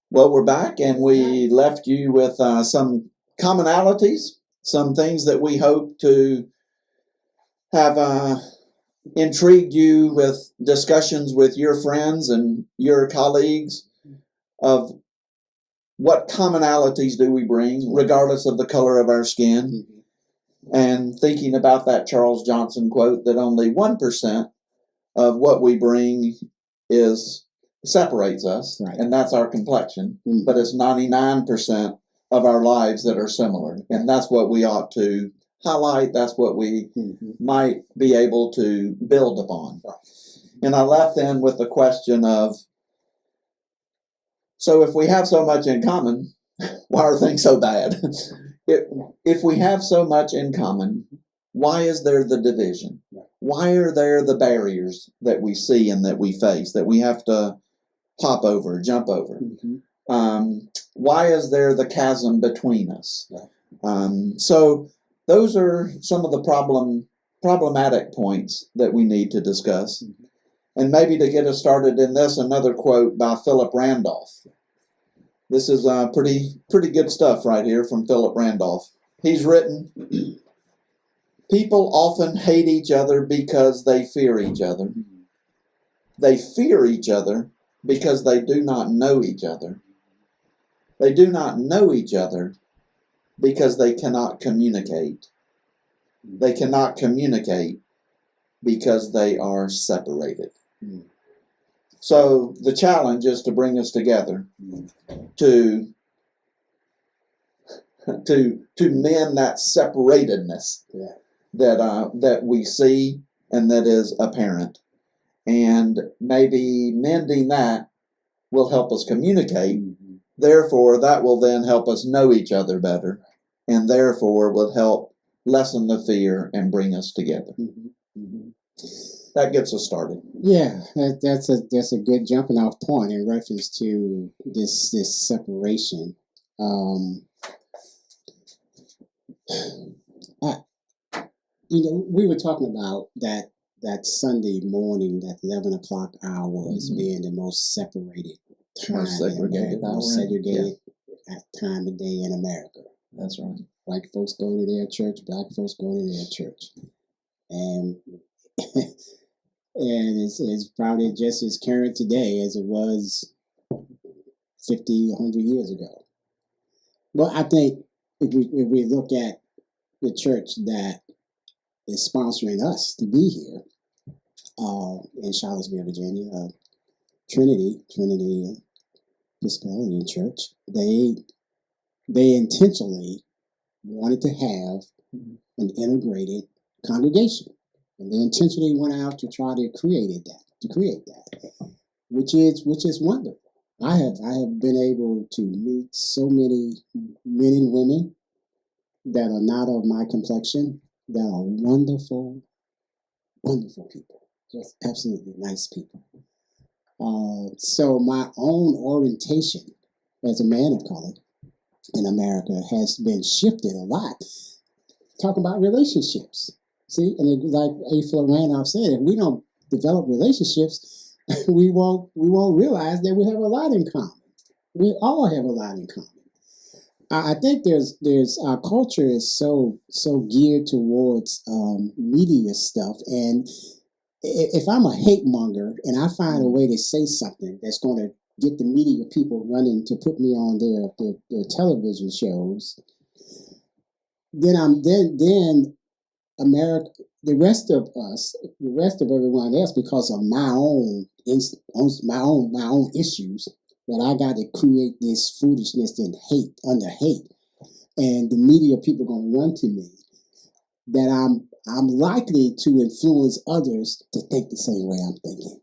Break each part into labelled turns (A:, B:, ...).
A: Well, we're back, and we left you with some commonalities, some things that we hope to have intrigued you with discussions with your friends and your colleagues of what commonalities do we bring, regardless of the color of our skin. And thinking about that Charles Johnson quote that only 1% of what we bring separates us, right, and that's our complexion, but it's 99% of our lives that are similar, and that's what we ought to highlight. That's what we might be able to build upon. And I left then with the question of, so if we have so much in common, why are things so bad? If we have so much in common, why is there the division? Why are there the barriers that we see and that we face, that we have to hop over, jump over? Why is there the chasm between us? So those are some of the problematic points that we need to discuss. And maybe to get us started in this, another quote by Philip Randolph. This is pretty good stuff right here from Philip Randolph. He's written, "People often hate each other because they fear each other. They fear each other because they do not know each other. They do not know each other because they cannot communicate. They cannot communicate because they are separated." So the challenge is to bring us together, to mend that separatedness that we see and that is apparent. And maybe mending that will help us communicate. Therefore, that will then help us know each other better, and therefore will help lessen the fear and bring us together. That gets us started.
B: Yeah, that's a good jumping off point in reference to this separation. We were talking about that Sunday morning, that 11 o'clock hour as being the most separated time,
A: most segregated
B: time of day in America.
A: That's right.
B: White folks go to their church, black folks go to their church, and it's probably just as current today as it was 50, 100 years ago. Well, I think if we look at the church that is sponsoring us to be here in Charlottesville, Virginia, Trinity Episcopalian Church, they intentionally wanted to have an integrated congregation. And they intentionally went out to try to create that, which is wonderful. I have been able to meet so many men and women that are not of my complexion, that are wonderful, wonderful people, just absolutely nice people. So my own orientation as a man of color in America has been shifted a lot. Talk about relationships. See, and like Phillip Randolph said, if we don't develop relationships, we won't realize that we have a lot in common. We all have a lot in common. I think there's our culture is so geared towards media stuff, and if I'm a hate monger and I find a way to say something that's going to get the media people running to put me on their television shows, then America, the rest of everyone else, because of my own issues, that I got to create this foolishness and hate, and the media people are going to run to me, that I'm likely to influence others to think the same way I'm thinking.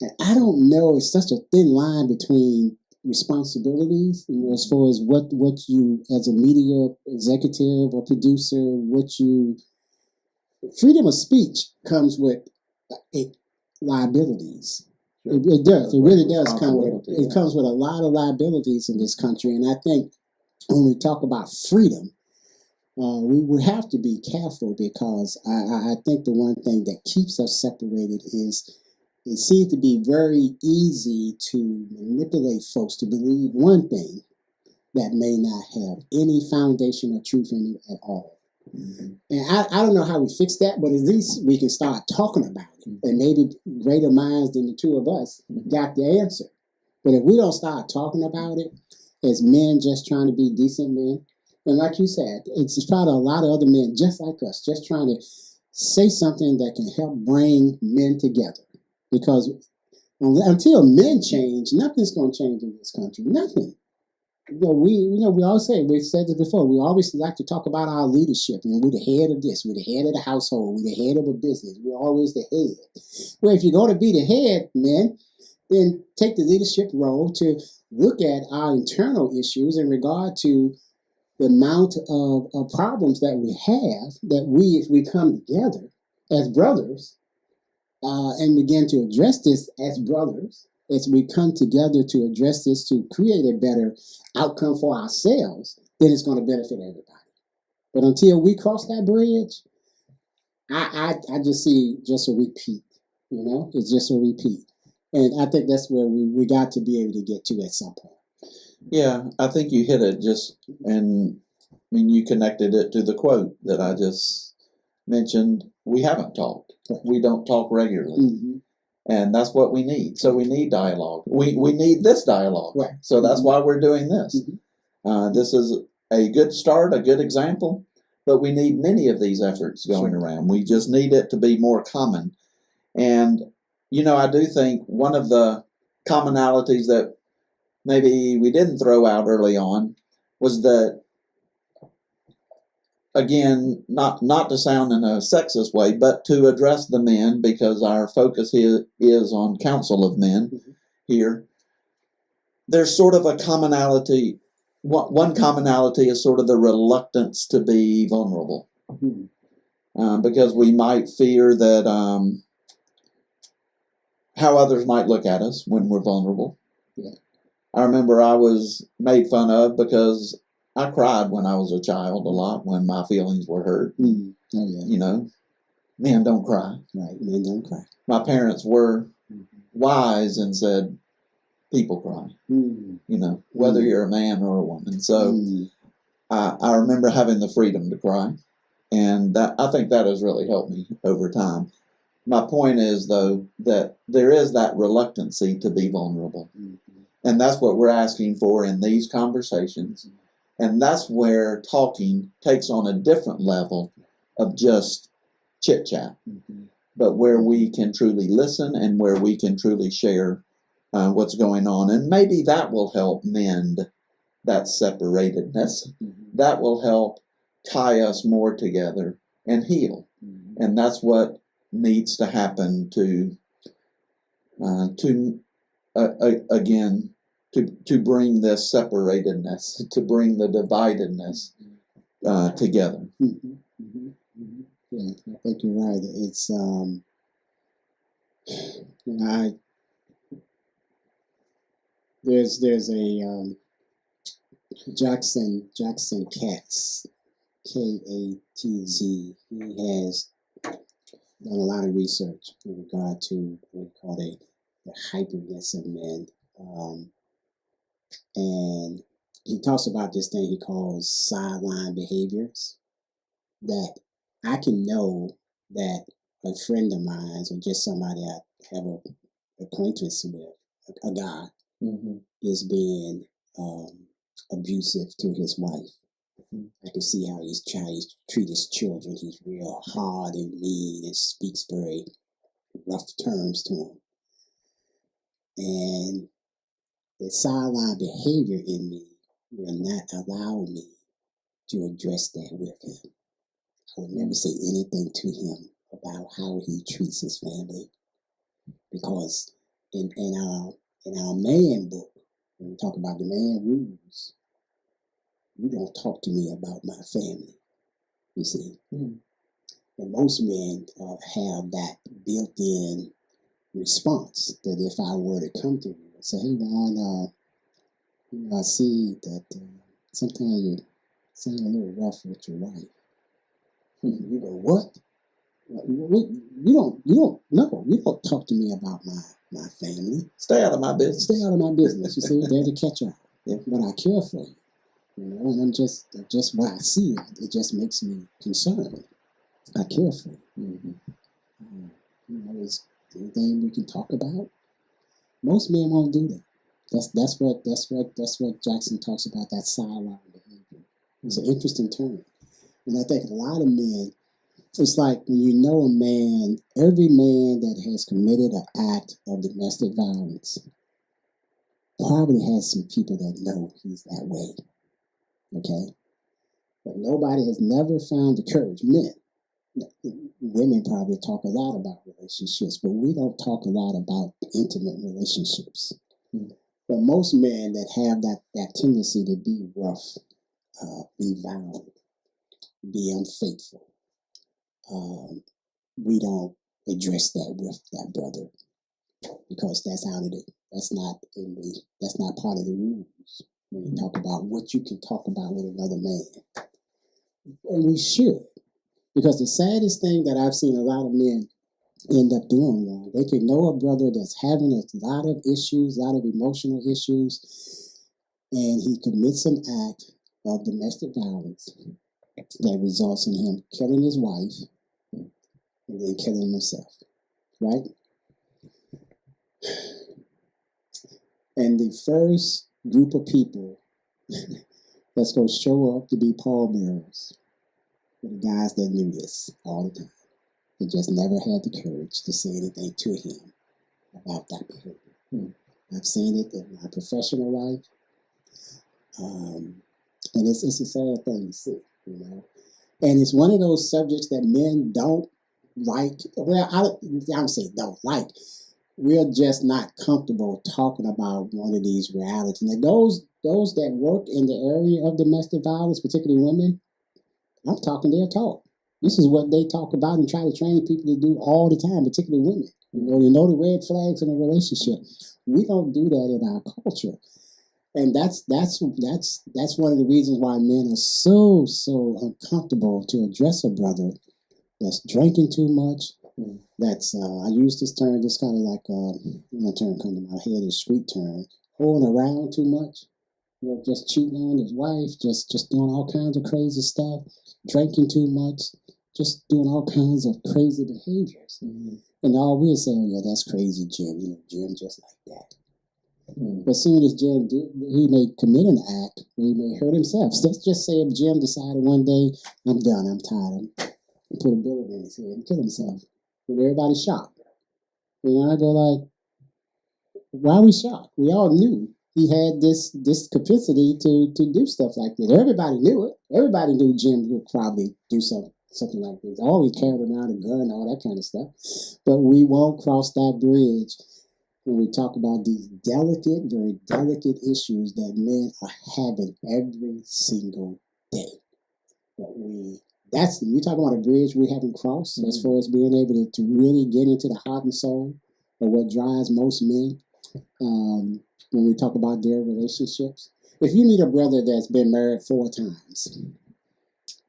B: And I don't know, it's such a thin line between responsibilities, as far as what you, as a media executive or producer, freedom of speech comes with liabilities. It does. It really does come with. It comes with a lot of liabilities in this country, and I think when we talk about freedom, we have to be careful, because I think the one thing that keeps us separated is it seems to be very easy to manipulate folks to believe one thing that may not have any foundation or truth in it at all. And I don't know how we fix that, but at least we can start talking about it. And maybe greater minds than the two of us got the answer. But if we don't start talking about it as men just trying to be decent men, and like you said, it's probably a lot of other men just like us, just trying to say something that can help bring men together. Because until men change, nothing's going to change in this country. Nothing. We always say, we've said this before, we always like to talk about our leadership, and we're the head of this, we're the head of the household, we're the head of a business, we're always the head. Well, if you're going to be the head, men, then take the leadership role to look at our internal issues in regard to the amount of problems that we have, that if we come together as brothers and begin to address this as brothers, as we come together to address this to create a better outcome for ourselves, then it's going to benefit everybody. But until we cross that bridge, I just see just a repeat. It's just a repeat. And I think that's where we got to be able to get to at some point.
A: Yeah, I think you hit it you connected it to the quote that I just mentioned. We haven't talked.
B: Right.
A: We don't talk regularly.
B: Mm-hmm.
A: And that's what we need. So we need dialogue. We need this dialogue.
B: Right.
A: So that's why we're doing this.
B: Mm-hmm.
A: This is a good start, a good example, but we need many of these efforts going around. We just need it to be more common. And, I do think one of the commonalities that maybe we didn't throw out early on was that, again, not to sound in a sexist way, but to address the men, because our focus here is on counsel of men here. There's sort of a commonality. One commonality is sort of the reluctance to be vulnerable, because we might fear that how others might look at us when we're vulnerable.
B: Yeah.
A: I remember I was made fun of because I cried when I was a child a lot when my feelings were hurt.
B: Oh, yeah.
A: Men don't cry.
B: Right, men don't cry.
A: My parents were wise and said, people cry, whether you're a man or a woman. So I remember having the freedom to cry, and I think that has really helped me over time. My point is, though, that there is that reluctancy to be vulnerable, and that's what we're asking for in these conversations. And that's where talking takes on a different level of just chit-chat, but where we can truly listen and where we can truly share what's going on. And maybe that will help mend that separatedness. That will help tie us more together and heal. And that's what needs to happen to bring this separatedness, to bring the dividedness together.
B: Yeah, I think you're right. It's there's a Jackson Katz, Katz. He has done a lot of research in regard to what we call the hyperness of men. And he talks about this thing he calls sideline behaviors, that I can know that a friend of mine or just somebody I have an acquaintance with, a guy, is being abusive to his wife. I can see how he's trying to treat his children. He's real hard and mean and speaks very rough terms to them. And the sideline behavior in me will not allow me to address that with him. I would never say anything to him about how he treats his family, because in our man book, when we talk about the man rules, you don't talk to me about my family. You see, and most men have that built-in response that if I were to come to you and say, "Hey, Ron, I see that sometimes you sound a little rough with your wife." You go, "What?" You don't talk to me about my family.
A: Stay out of my business.
B: Stay out of my business. You see, they're the catch-all.
A: Yeah.
B: But I care for you. And I'm just what I see, it just makes me concerned. I care for you. Mm-hmm. Is anything we can talk about? Most men won't do that. That's what Jackson talks about, that sideline behavior. It's an interesting term. And I think a lot of men, it's like when you know a man, every man that has committed an act of domestic violence probably has some people that know he's that way. Okay? But nobody has never found the courage. Men, women probably talk a lot about relationships, but we don't talk a lot about intimate relationships. But most men that have that tendency to be rough, be violent, be unfaithful, we don't address that with that brother because that's out of it. That's not part of the rules when you talk about what you can talk about with another man. And we should. Because the saddest thing that I've seen a lot of men end up doing wrong, they could know a brother that's having a lot of issues, a lot of emotional issues, and he commits an act of domestic violence that results in him killing his wife and then killing himself, right? And the first group of people that's going to show up to be pallbearers are the guys that knew this all the time. They just never had the courage to say anything to him about that behavior. I've seen it in my professional life. And it's a sad thing to see, you know. And it's one of those subjects that men don't like. Well, I'm saying don't like. We're just not comfortable talking about one of these realities. Now, those that work in the area of domestic violence, particularly women, I'm talking their talk. This is what they talk about and try to train people to do all the time, particularly women. You know the red flags in a relationship. We don't do that in our culture. And that's one of the reasons why men are so uncomfortable to address a brother that's drinking too much. That's I use this term, just kind of like one term come to my head is street term, holding around too much. You know, just cheating on his wife, just doing all kinds of crazy stuff, drinking too much, just doing all kinds of crazy behaviors. And all we're saying, yeah, that's crazy, Jim. You know, Jim just like that. But as soon as Jim he may commit an act, he may hurt himself. Let's just say if Jim decided one day, I'm done, I'm tired, and put a bullet in his head and kill himself. And everybody's shocked. And I go like, why are we shocked? We all knew he had this capacity to do stuff like this. Everybody knew it. Everybody knew Jim would probably do something like this. Always carried around a gun and all that kind of stuff. But we won't cross that bridge when we talk about these delicate, very delicate issues that men are having every single day. But we talk about a bridge we haven't crossed as far as being able to really get into the heart and soul of what drives most men when we talk about their relationships. If you meet a brother that's been married 4 times,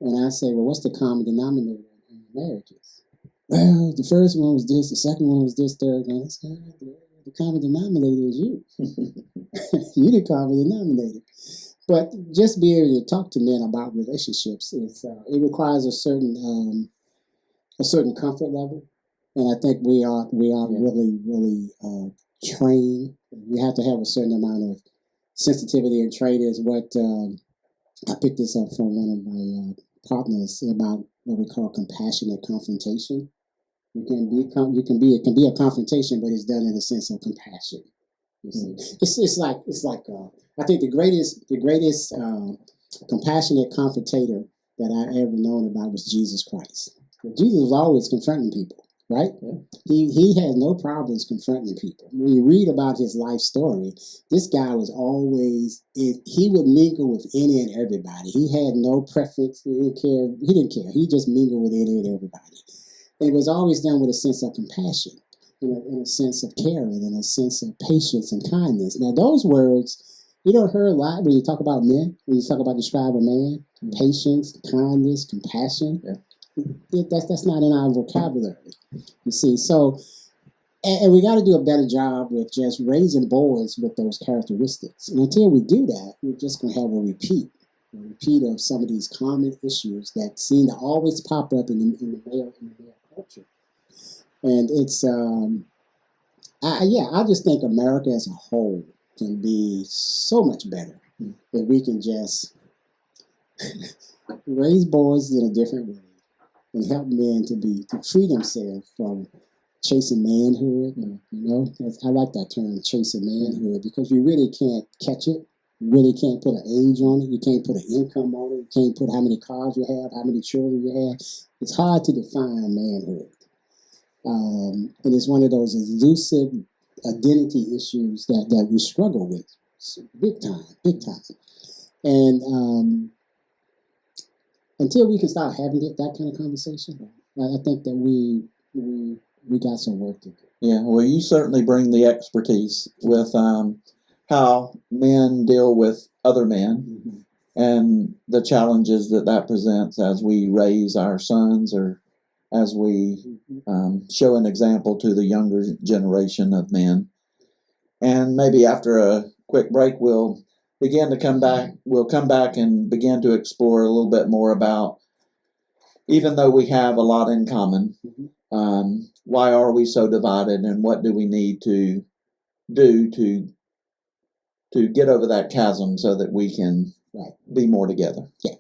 B: and I say, well, what's the common denominator in marriages? Well, the first one was this, the second one was this, third one. I say, the common denominator is you. You're the common denominator. But just being able to talk to men about relationships it requires a certain comfort level, and I think we are really trained. You have to have a certain amount of sensitivity and training. Is what I picked this up from one of my partners about what we call compassionate confrontation. It can be a confrontation, but it's done in a sense of compassion. You see, it's like I think the greatest compassionate confrontator that I ever known about was Jesus Christ. Jesus was always confronting people, right? Yeah. He had no problems confronting people. When you read about his life story, this guy was always he would mingle with any and everybody. He had no preference. He didn't care. He just mingled with any and everybody. And it was always done with a sense of compassion, in a sense of caring, in a sense of patience and kindness. Now, those words, you don't hear a lot when you talk about men, when you talk about describe a man, patience, kindness, compassion. Yeah. That's not in our vocabulary. You see, so and we got to do a better job with just raising boys with those characteristics. And until we do that, we're just going to have a repeat of some of these common issues that seem to always pop up in the male culture. And it's I just think America as a whole can be so much better if we can just raise boys in a different way and help men to free themselves from chasing manhood. I like that term, chasing manhood, because you really can't catch it. You really can't put an age on it. You can't put an income on it. You can't put how many cars you have, how many children you have. It's hard to define manhood. And it's one of those elusive identity issues that we struggle with. Big time. And until we can start having that kind of conversation, I think that we got some work to do.
A: Yeah, well, you certainly bring the expertise with how men deal with other men and the challenges that presents as we raise our sons or as we show an example to the younger generation of men. And maybe after a quick break, we'll come back and begin to explore a little bit more about, even though we have a lot in common, why are we so divided, and what do we need to do to get over that chasm so that we can be more together?
B: Yeah.